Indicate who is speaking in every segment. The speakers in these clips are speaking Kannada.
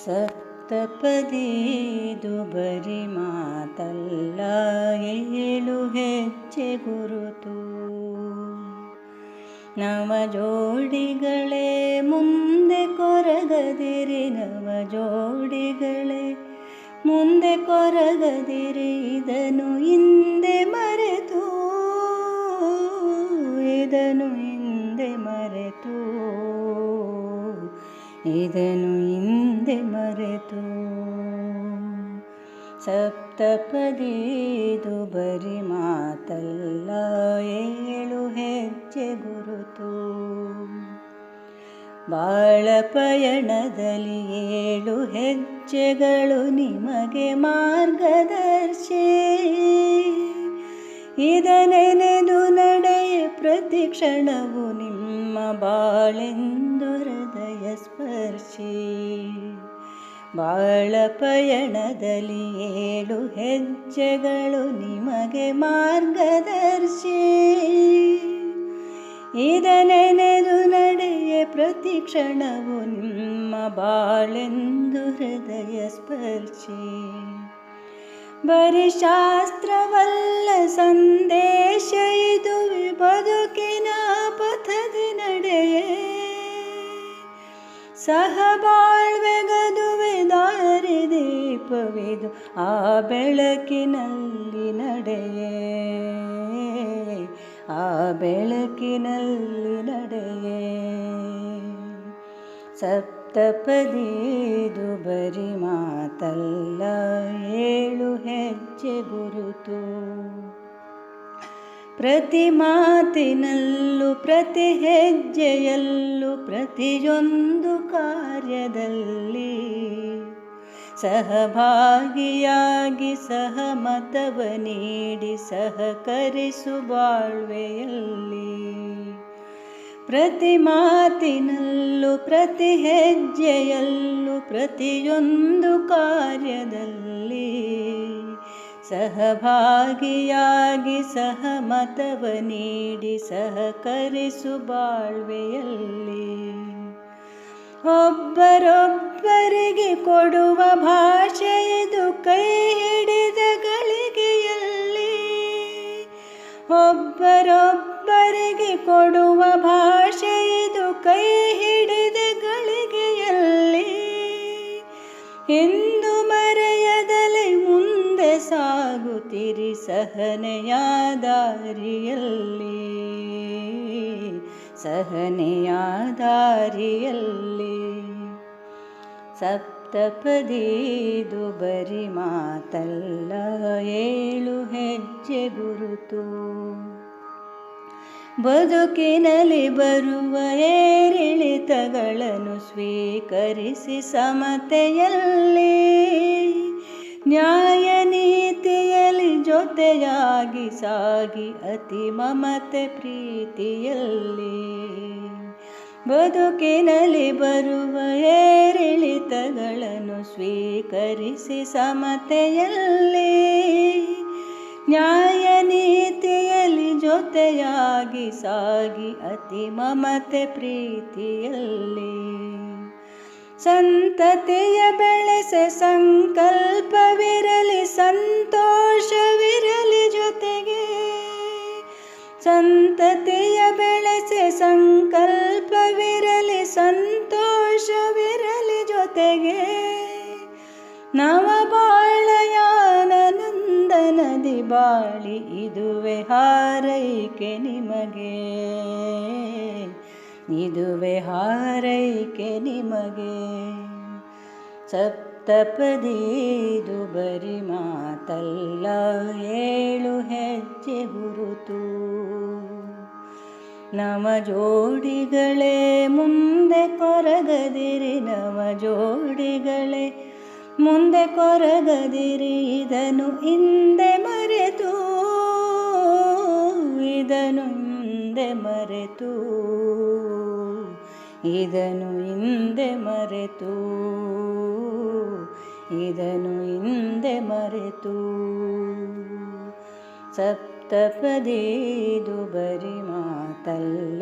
Speaker 1: ಸಪ್ತಪದಿದು ಬರಿ ಮಾತಲ್ಲ, 7 ಹೆಜ್ಜೆ ಗುರುತು. ನವ ಜೋಡಿಗಳೇ ಮುಂದೆ ಕೊರಗದಿರಿ, ನವ ಜೋಡಿಗಳೇ ಮುಂದೆ ಕೊರಗದಿರಿ. ಇದನ್ನು ಹಿಂದೆ ಮರೆತು, ಇದನ್ನು ಹಿಂದೆ ಮರೆತು, ಇದನ್ನು ಹಿಂದೆ ಮರೆತು. ಸಪ್ತಪದಿದು ಬರಿ ಮಾತಲ್ಲ, 7 ಹೆಜ್ಜೆ ಗುರುತು. ಬಾಳ ಪಯಣದಲ್ಲಿ 7 ಹೆಜ್ಜೆಗಳು ನಿಮಗೆ ಮಾರ್ಗದರ್ಶಿ. ಇದನೆನೆದು ನಡೆಯ ಪ್ರತಿ ಕ್ಷಣವು ನಿಮ್ಮ ಬಾಳೆಂದು ಹೃದಯ ಸ್ಪರ್ಶಿ. ಬಾಳ ಪಯಣದಲ್ಲಿ 7 ಹೆಜ್ಜೆಗಳು ನಿಮಗೆ ಮಾರ್ಗದರ್ಶಿ. ಇದನೆನೆದು ನಡೆಯ ಪ್ರತಿ ಕ್ಷಣವು ನಿಮ್ಮ ಬಾಳೆಂದು ಹೃದಯ ಸ್ಪರ್ಶಿ. ಬರಿ ಶಾಸ್ತ್ರವಲ್ಲ ಸಂದೇಶ ಇದುವೆ, ಬದುಕಿನ ಪಥದಿ ನಡೆಯೇ. ಸಹಬಾಳ್ವೆಗದುವೆ ದಾರಿ ದೀಪವಿದು, ಆ ಬೆಳಕಿನಲ್ಲಿ ನಡೆಯೇ, ಆ ಬೆಳಕಿನಲ್ಲಿ ನಡೆಯೇ. ಸಪ್ತಪದಿದು ಬರಿ ಮಾತಲ್ಲ, 7 ಹೆಜ್ಜೆ ಗುರುತು. ಪ್ರತಿ ಮಾತಿನಲ್ಲೂ ಪ್ರತಿ ಹೆಜ್ಜೆಯಲ್ಲೂ ಪ್ರತಿಯೊಂದು ಕಾರ್ಯದಲ್ಲಿ ಸಹಭಾಗಿಯಾಗಿ ಸಹಮತವ ನೀಡಿ ಸಹಕರಿಸು ಬಾಳ್ವೆಯಲ್ಲಿ. ಪ್ರತಿ ಮಾತಿನಲ್ಲೂ ಪ್ರತಿ ಹೆಜ್ಜೆಯಲ್ಲೂ ಪ್ರತಿಯೊಂದು ಕಾರ್ಯದಲ್ಲಿ ಸಹಭಾಗಿಯಾಗಿ ಸಹಮತವ ನೀಡಿ ಸಹಕರಿಸು ಬಾಳ್ವೆಯಲ್ಲಿ. ಒಬ್ಬರೊಬ್ಬರಿಗೆ ಕೊಡುವ ಭಾಷೆ ಇದು, ಕೈ ಹಿಡಿದ ಗಳಿಗೆಯಲ್ಲಿ. ಒಬ್ಬರೊಬ್ಬರಿಗೆ ಕೊಡುವ ಭಾಷೆ ಇದು, ಕೈ ಹಿಡಿದ ಗಳಿಗೆಯಲ್ಲಿ. ಎಂದು ಮರೆಯದಲೆ ಮುಂದೆ ಸಾಗುತ್ತಿರಿ ಸಹನೆಯ ದಾರಿಯಲ್ಲಿ, ಸಹನೆಯ ದಾರಿಯಲ್ಲಿ. ಸಪ್ತಪದಿದು ಬರಿ ಮಾತಲ್ಲ, 7 ಹೆಜ್ಜೆ ಗುರುತು. ಬದುಕಿನಲ್ಲಿ ಬರುವ ಏರಿಳಿತಗಳನ್ನು ಸ್ವೀಕರಿಸಿ ಸಮತೆಯಲ್ಲಿ, ನ್ಯಾಯ ನೀತಿಯಲ್ಲಿ ಜೊತೆಯಾಗಿ ಸಾಗಿ ಅತಿ ಮಮತೆ ಪ್ರೀತಿಯಲ್ಲಿ. ಬದುಕಿನಲ್ಲಿ ಬರುವ ಏರಿಳಿತಗಳನ್ನು ಸ್ವೀಕರಿಸಿ ಸಮತೆಯಲ್ಲಿ, ನ್ಯಾಯ ನೀತಿಯಲ್ಲಿ ಜೊತೆಯಾಗಿ ಸಾಗಿ ಅತಿ ಮಮತೆ ಪ್ರೀತಿಯಲ್ಲಿ. ಸಂತತಿಯ ಬೆಳೆಸೆ ಸಂಕಲ್ಪವಿರಲಿ, ಸಂತೋಷವಿರಲಿ ಜೊತೆಗೆ. ಸಂತತಿಯ ಬೆಳೆಸೆ ಸಂಕಲ್ಪವಿರಲಿ, ಸಂತೋಷವಿರಲಿ ಜೊತೆಗೆ. ನವ ಬಾಳಯಾನಂದನದಿ ಬಾಳಿ, ಇದುವೆ ಹಾರೈಕೆ ನಿಮಗೆ, ಇದುವೆ ಹಾರೈಕೆ ನಿಮಗೆ. ಸಪ್ತಪದಿದು ಬರಿ ಮಾತಲ್ಲ, 7 ಹೆಜ್ಜೆ ಗುರುತು. ನವ ಜೋಡಿಗಳೇ ಮುಂದೆ ಕೊರಗದಿರಿ, ನವ ಜೋಡಿಗಳೇ ಮುಂದೆ ಕೊರಗದಿರಿ. ಇದನ್ನು ಹಿಂದೆ ಮರೆತು, ಇದನ್ನು ಹಿಂದೆ ಮರೆತು, ಇದನ್ನು ಹಿಂದೆ ಮರೆತು, ಇದನ್ನು ಹಿಂದೆ ಮರೆತು. ಸಪ್ತಪದಿದು ಬರಿ ಮಾತಲ್ಲ,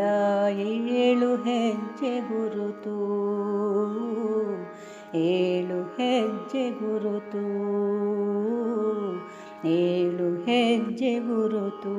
Speaker 1: 7 ಹೆಜ್ಜೆ ಗುರುತು. ಏಳು ಹೆಜ್ಜೆ ಗುರುತು, ಏಳು ಹೆಜ್ಜೆ ಗುರುತು.